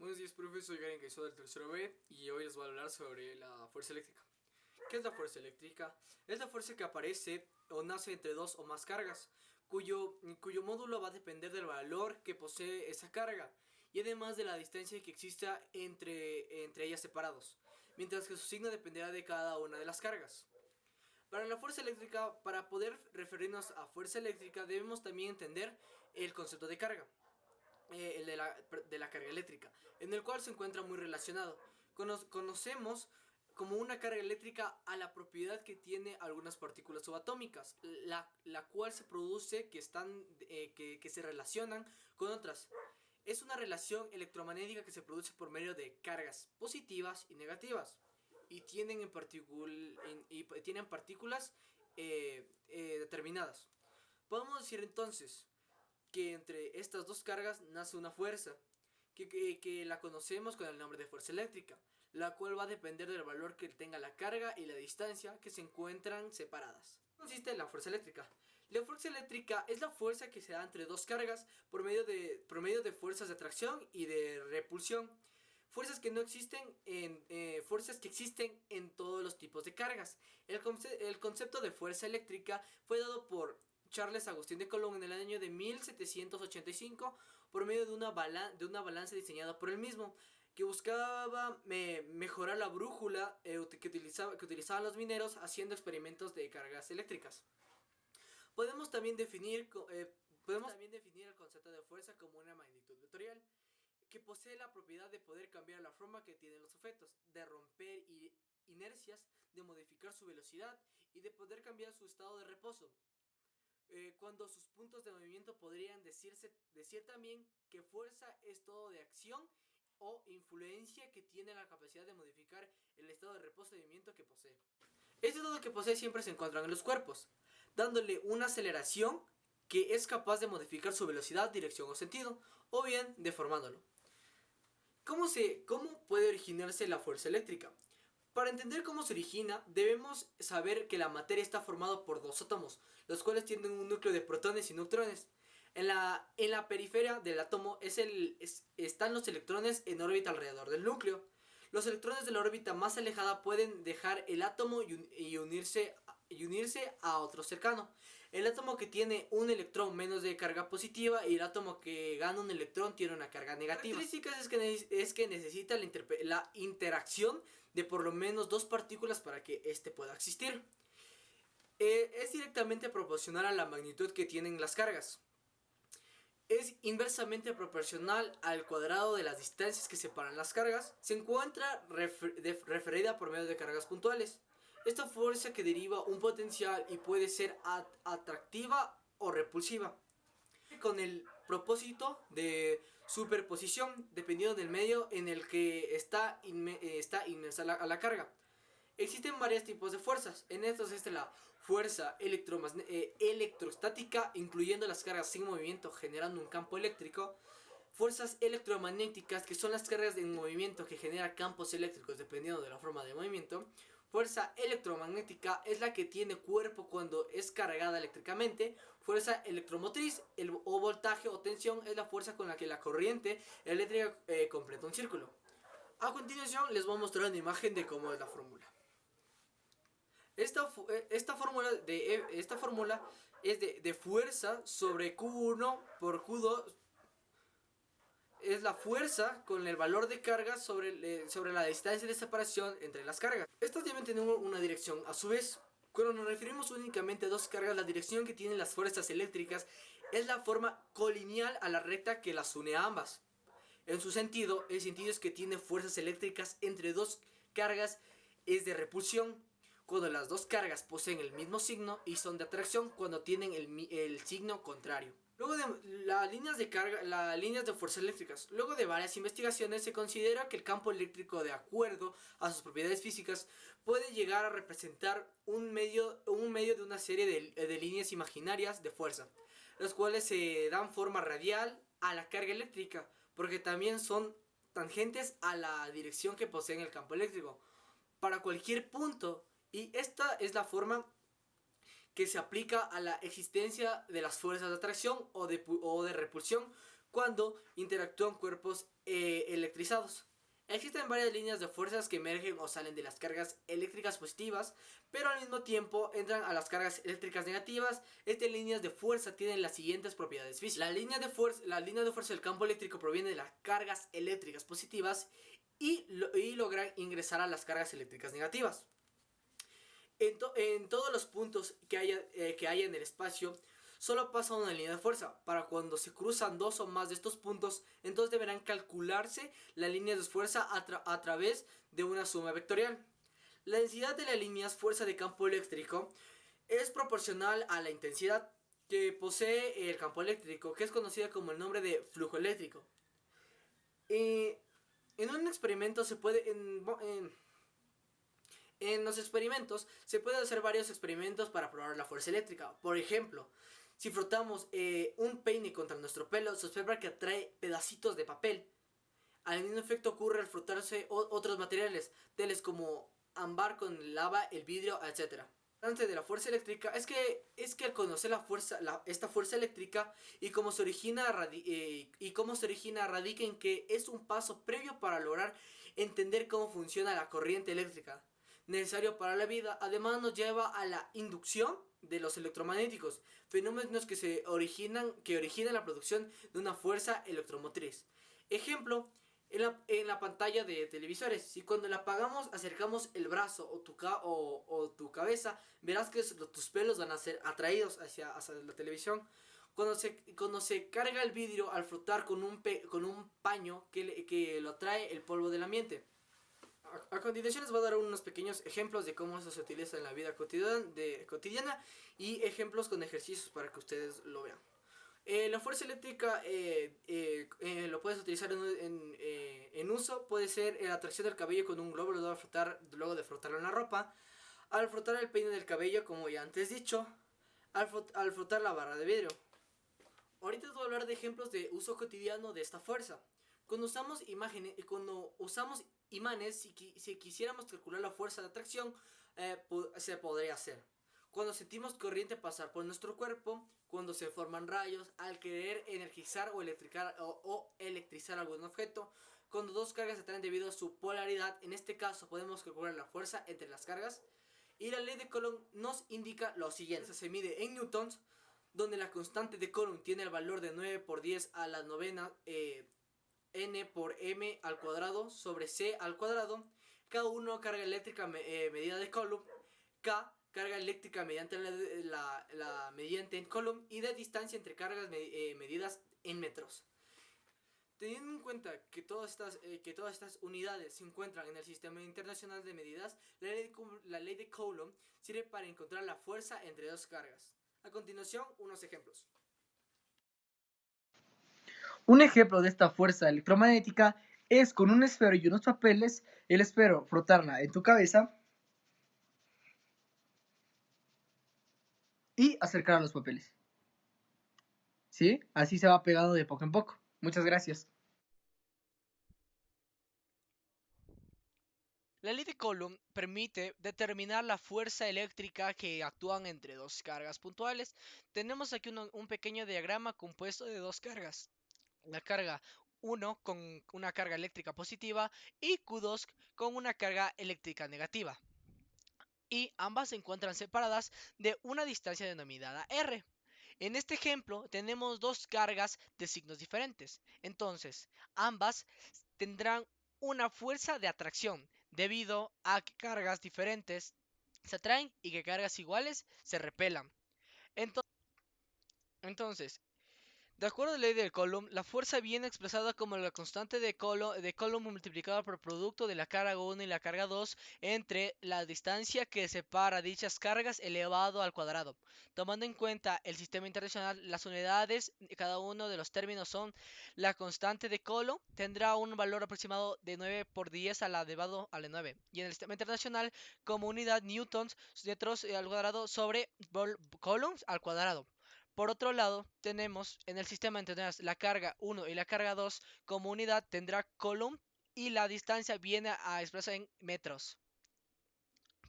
Buenos días, profe, soy Garen Caicedo del tercero B y hoy les voy a hablar sobre la fuerza eléctrica. ¿Qué es la fuerza eléctrica? Es la fuerza que aparece o nace entre dos o más cargas, cuyo módulo va a depender del valor que posee esa carga y además de la distancia que exista entre ellas separados, mientras que su signo dependerá de cada una de las cargas. Para la fuerza eléctrica, para poder referirnos a fuerza eléctrica, debemos también entender el concepto de carga. El de la carga eléctrica, en el cual se encuentra muy relacionado. Conocemos como una carga eléctrica a la propiedad que tiene algunas partículas subatómicas, la cual se produce que se relacionan con otras. Es una relación electromagnética que se produce por medio de cargas positivas y negativas y tienen tienen partículas determinadas. Podemos decir entonces que entre estas dos cargas nace una fuerza, que la conocemos con el nombre de fuerza eléctrica, la cual va a depender del valor que tenga la carga y la distancia que se encuentran separadas. Consiste en la fuerza eléctrica. La fuerza eléctrica es la fuerza que se da entre dos cargas por medio de fuerzas de atracción y de repulsión. Fuerzas que no existen fuerzas que existen en todos los tipos de cargas. El concepto de fuerza eléctrica fue dado por Charles Agustín de Coulomb en el año de 1785 por medio de una balanza diseñada por él mismo, que buscaba mejorar la brújula que utilizaban los mineros haciendo experimentos de cargas eléctricas. Podemos también definir el concepto de fuerza como una magnitud vectorial, que posee la propiedad de poder cambiar la forma que tienen los objetos, de romper inercias, de modificar su velocidad y de poder cambiar su estado de reposo. Cuando sus puntos de movimiento podrían decir también que fuerza es todo de acción o influencia que tiene la capacidad de modificar el estado de reposo y movimiento que posee. Este todo que posee siempre se encuentra en los cuerpos, dándole una aceleración que es capaz de modificar su velocidad, dirección o sentido, o bien deformándolo. ¿Cómo puede originarse la fuerza eléctrica? Para entender cómo se origina, debemos saber que la materia está formada por dos átomos, los cuales tienen un núcleo de protones y neutrones. En la periferia del átomo están los electrones en órbita alrededor del núcleo. Los electrones de la órbita más alejada pueden dejar el átomo y unirse a otro cercano. El átomo que tiene un electrón menos de carga positiva y el átomo que gana un electrón tiene una carga negativa. La característica es que necesita la interacción de por lo menos dos partículas para que éste pueda existir. Es directamente proporcional a la magnitud que tienen las cargas. Es inversamente proporcional al cuadrado de las distancias que separan las cargas. Se encuentra referida por medio de cargas puntuales. Esta fuerza que deriva un potencial y puede ser atractiva o repulsiva, con el propósito de superposición dependiendo del medio en el que está inmersa la carga. Existen varios tipos de fuerzas. En estos está la fuerza electrostática, incluyendo las cargas sin movimiento generando un campo eléctrico. Fuerzas electromagnéticas, que son las cargas en movimiento que generan campos eléctricos dependiendo de la forma de movimiento. Fuerza electromagnética es la que tiene cuerpo cuando es cargada eléctricamente. Fuerza electromotriz o voltaje o tensión es la fuerza con la que la corriente eléctrica completa un círculo. A continuación les voy a mostrar una imagen de cómo es la fórmula. Esta fórmula es de fuerza sobre Q1 por Q2. Es la fuerza con el valor de carga sobre la distancia de separación entre las cargas. Estas deben tener una dirección a su vez. Cuando nos referimos únicamente a dos cargas, la dirección que tienen las fuerzas eléctricas es la forma colineal a la recta que las une a ambas. En su sentido, el sentido es que tiene fuerzas eléctricas entre dos cargas es de repulsión, cuando las dos cargas poseen el mismo signo, y son de atracción cuando tienen el signo contrario. Luego de las líneas de fuerzas eléctricas. Luego de varias investigaciones se considera que el campo eléctrico, de acuerdo a sus propiedades físicas, puede llegar a representar un medio de una serie de líneas imaginarias de fuerza, las cuales se dan forma radial a la carga eléctrica, porque también son tangentes a la dirección que poseen el campo eléctrico para cualquier punto, y esta es la forma que se aplica a la existencia de las fuerzas de atracción o de repulsión cuando interactúan cuerpos electrizados. Existen varias líneas de fuerzas que emergen o salen de las cargas eléctricas positivas, pero al mismo tiempo entran a las cargas eléctricas negativas. Estas líneas de fuerza tienen las siguientes propiedades físicas. La línea de fuerza del campo eléctrico proviene de las cargas eléctricas positivas y logran ingresar a las cargas eléctricas negativas. En todos los puntos que haya en el espacio, solo pasa una línea de fuerza. Para cuando se cruzan dos o más de estos puntos, entonces deberán calcularse las líneas de fuerza a través de una suma vectorial. La densidad de las líneas fuerza de campo eléctrico es proporcional a la intensidad que posee el campo eléctrico, que es conocida como el nombre de flujo eléctrico. En un experimento se puede... En los experimentos se pueden hacer varios experimentos para probar la fuerza eléctrica. Por ejemplo, si frotamos un peine contra nuestro pelo, se observa que atrae pedacitos de papel. Al mismo efecto ocurre al frotarse otros materiales, tales como ámbar con lava, el vidrio, etc. Antes de la fuerza eléctrica es que al conocer esta fuerza eléctrica y cómo se origina radica en que es un paso previo para lograr entender cómo funciona la corriente eléctrica necesario para la vida. Además nos lleva a la inducción de los electromagnéticos, fenómenos que originan la producción de una fuerza electromotriz. Ejemplo, en la pantalla de televisores, si cuando la apagamos acercamos el brazo o tu cabeza, verás que tus pelos van a ser atraídos hacia la televisión. Cuando se carga el vidrio al frotar con un paño que lo atrae el polvo del ambiente. A continuación les voy a dar unos pequeños ejemplos de cómo eso se utiliza en la vida cotidiana y ejemplos con ejercicios para que ustedes lo vean. La fuerza eléctrica lo puedes utilizar en uso. Puede ser la atracción del cabello con un globo luego de frotarlo en la ropa. Al frotar el peine del cabello, como ya antes dicho. Al frotar la barra de vidrio. Ahorita les voy a hablar de ejemplos de uso cotidiano de esta fuerza. Cuando usamos imanes, si quisiéramos calcular la fuerza de atracción, se podría hacer. Cuando sentimos corriente pasar por nuestro cuerpo, cuando se forman rayos, al querer energizar o electrizar algún objeto, cuando dos cargas se atraen debido a su polaridad, en este caso podemos calcular la fuerza entre las cargas. Y la ley de Coulomb nos indica lo siguiente: se mide en newtons, donde la constante de Coulomb tiene el valor de 9 por 10 a la novena n por m al cuadrado sobre c al cuadrado. K1 carga eléctrica medida de Coulomb, K carga eléctrica mediante mediante en Coulomb y de distancia entre cargas medidas en metros. Teniendo en cuenta que todas estas unidades se encuentran en el Sistema Internacional de Medidas, la ley de Coulomb sirve para encontrar la fuerza entre dos cargas. A continuación, unos ejemplos. Un ejemplo de esta fuerza electromagnética es con un esfero y unos papeles. El esfero frotarla en tu cabeza y acercar a los papeles. ¿Sí? Así se va pegando de poco en poco. Muchas gracias. La ley de Coulomb permite determinar la fuerza eléctrica que actúan entre dos cargas puntuales. Tenemos aquí un pequeño diagrama compuesto de dos cargas. La carga 1 con una carga eléctrica positiva y Q2 con una carga eléctrica negativa. Y ambas se encuentran separadas de una distancia denominada R. En este ejemplo tenemos dos cargas de signos diferentes. Entonces, ambas tendrán una fuerza de atracción debido a que cargas diferentes se atraen y que cargas iguales se repelan. Entonces, de acuerdo a la ley de Coulomb, la fuerza viene expresada como la constante de Coulomb multiplicada por el producto de la carga 1 y la carga 2 entre la distancia que separa dichas cargas elevado al cuadrado. Tomando en cuenta el sistema internacional, las unidades de cada uno de los términos son: la constante de Coulomb tendrá un valor aproximado de 9 por 10 elevado a la 9. Y en el sistema internacional, como unidad newtons metros al cuadrado sobre coulombs al cuadrado. Por otro lado, tenemos en el sistema internacional la carga 1 y la carga 2 como unidad tendrá Coulomb y la distancia viene a expresar en metros.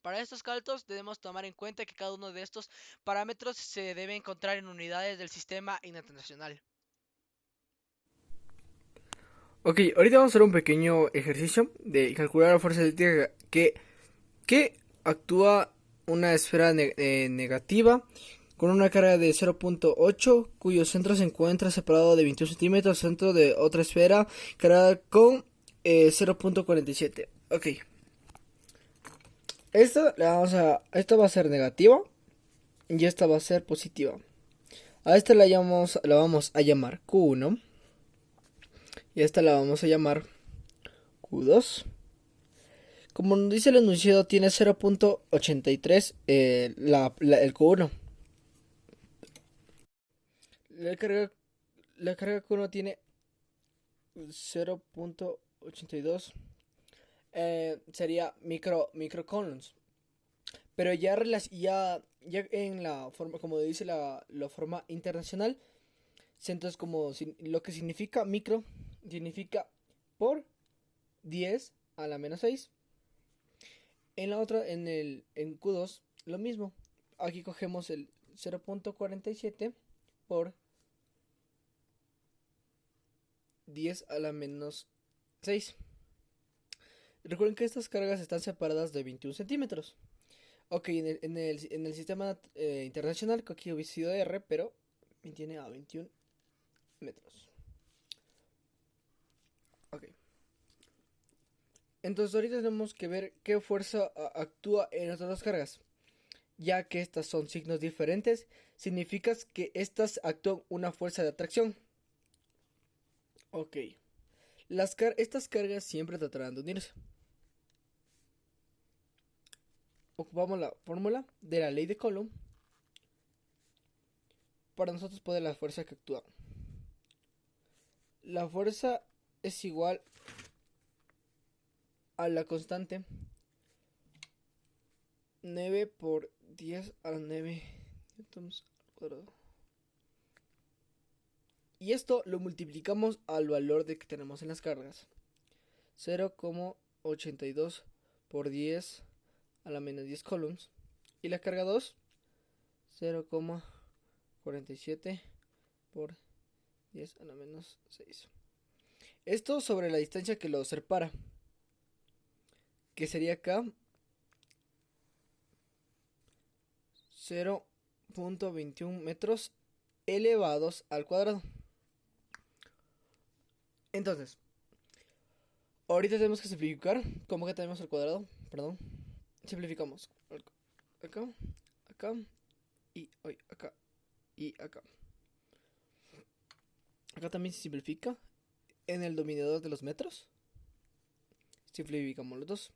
Para estos cálculos debemos tomar en cuenta que cada uno de estos parámetros se debe encontrar en unidades del sistema internacional. Ok, ahorita vamos a hacer un pequeño ejercicio de calcular la fuerza eléctrica que actúa una esfera negativa con una carga de 0.8 cuyo centro se encuentra separado de 21 centímetros, centro de otra esfera cargada con 0.47. Ok, esta va a ser negativa y esta va a ser positiva. A esta la vamos a llamar Q1 y a esta la vamos a llamar Q2. Como nos dice el enunciado, tiene 0.83 el Q1. La carga, la carga Q1 tiene 0.82. Sería microcoulombs. Pero ya en la forma, como dice la forma internacional, entonces lo que significa micro, significa por 10 a la menos 6. En la otra, en Q2, lo mismo. Aquí cogemos el 0.47 por 10 a la menos 6. Recuerden que estas cargas están separadas de 21 centímetros. Ok, en el sistema internacional, que aquí hubiese sido R, pero tiene a 21 metros. Ok. Entonces ahorita tenemos que ver qué fuerza actúa en estas dos cargas. Ya que estas son signos diferentes, significa que estas actúan una fuerza de atracción. Ok. Estas cargas siempre tratarán de unirse. Ocupamos la fórmula de la ley de Coulomb para nosotros poder la fuerza que actúa. La fuerza es igual a la constante 9 por 10 a la 9 newtons al cuadrado. Y esto lo multiplicamos al valor de que tenemos en las cargas. 0,82 por 10 a la menos 10 coulombs. Y la carga 2, 0,47 por 10 a la menos 6. Esto sobre la distancia que lo separa, que sería acá 0.21 metros elevados al cuadrado. Entonces, ahorita tenemos que simplificar. ¿Cómo que tenemos al cuadrado? Perdón. Simplificamos. Acá, acá y acá y acá. Acá también se simplifica. En el dominador de los metros simplificamos los dos.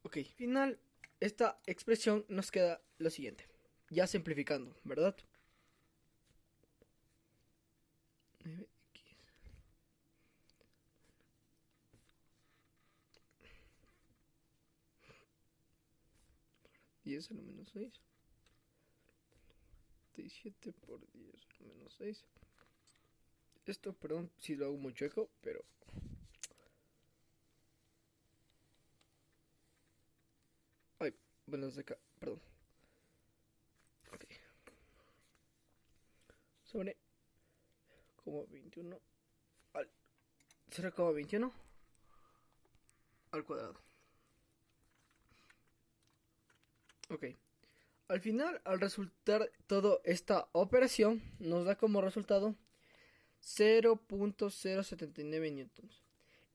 Ok, final, esta expresión nos queda lo siguiente. Ya simplificando, ¿verdad? 10 a la menos 6. 37 por 10 a la menos 6. Esto, perdón si lo hago muy chueco, pero... Ay, bueno, desde acá, perdón. Ok. Sobre como 21 al 0,21 al cuadrado. Ok. Al final, al resultar toda esta operación, nos da como resultado 0.079 newtons.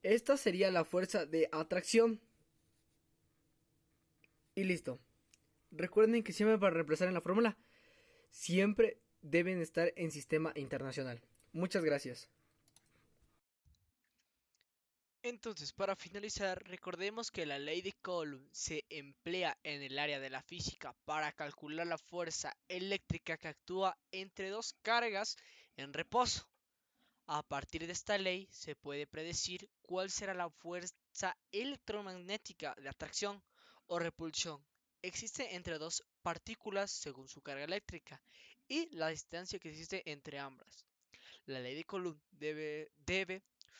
Esta sería la fuerza de atracción. Y listo. Recuerden que siempre para reemplazar en la fórmula, siempre deben estar en sistema internacional. Muchas gracias. Entonces, para finalizar, recordemos que la ley de Coulomb se emplea en el área de la física para calcular la fuerza eléctrica que actúa entre dos cargas en reposo. A partir de esta ley se puede predecir cuál será la fuerza electromagnética de atracción o repulsión. Existe entre dos partículas según su carga eléctrica y la distancia que existe entre ambas. La ley de Coulomb debe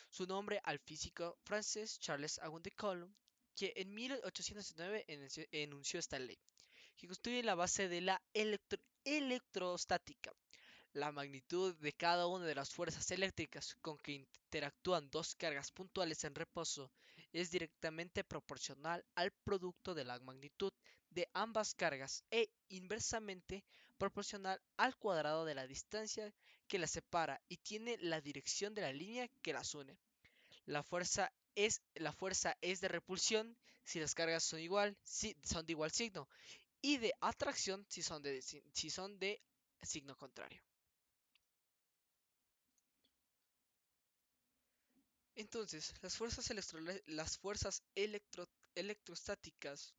su nombre al físico francés Charles-Auguste de Coulomb, que en 1809 enunció esta ley, que constituye la base de la electrostática. La magnitud de cada una de las fuerzas eléctricas con que interactúan dos cargas puntuales en reposo es directamente proporcional al producto de la magnitud de ambas cargas e inversamente proporcional al cuadrado de la distancia que las separa y tiene la dirección de la línea que las une. La fuerza es de repulsión si las cargas son de igual signo y de atracción si son de signo contrario. Entonces, las fuerzas electrostáticas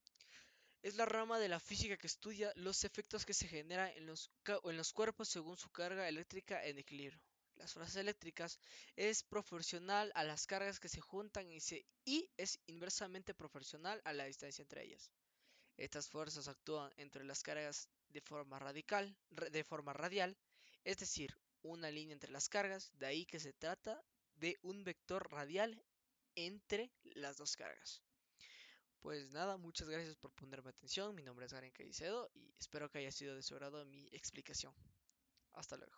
es la rama de la física que estudia los efectos que se generan en los cuerpos según su carga eléctrica en equilibrio. Las fuerzas eléctricas es proporcional a las cargas que se juntan y es inversamente proporcional a la distancia entre ellas. Estas fuerzas actúan entre las cargas de forma radial, es decir, una línea entre las cargas, de ahí que se trata de un vector radial entre las dos cargas. Pues nada, muchas gracias por ponerme atención. Mi nombre es Garen Caicedo y espero que haya sido de su agrado mi explicación. Hasta luego.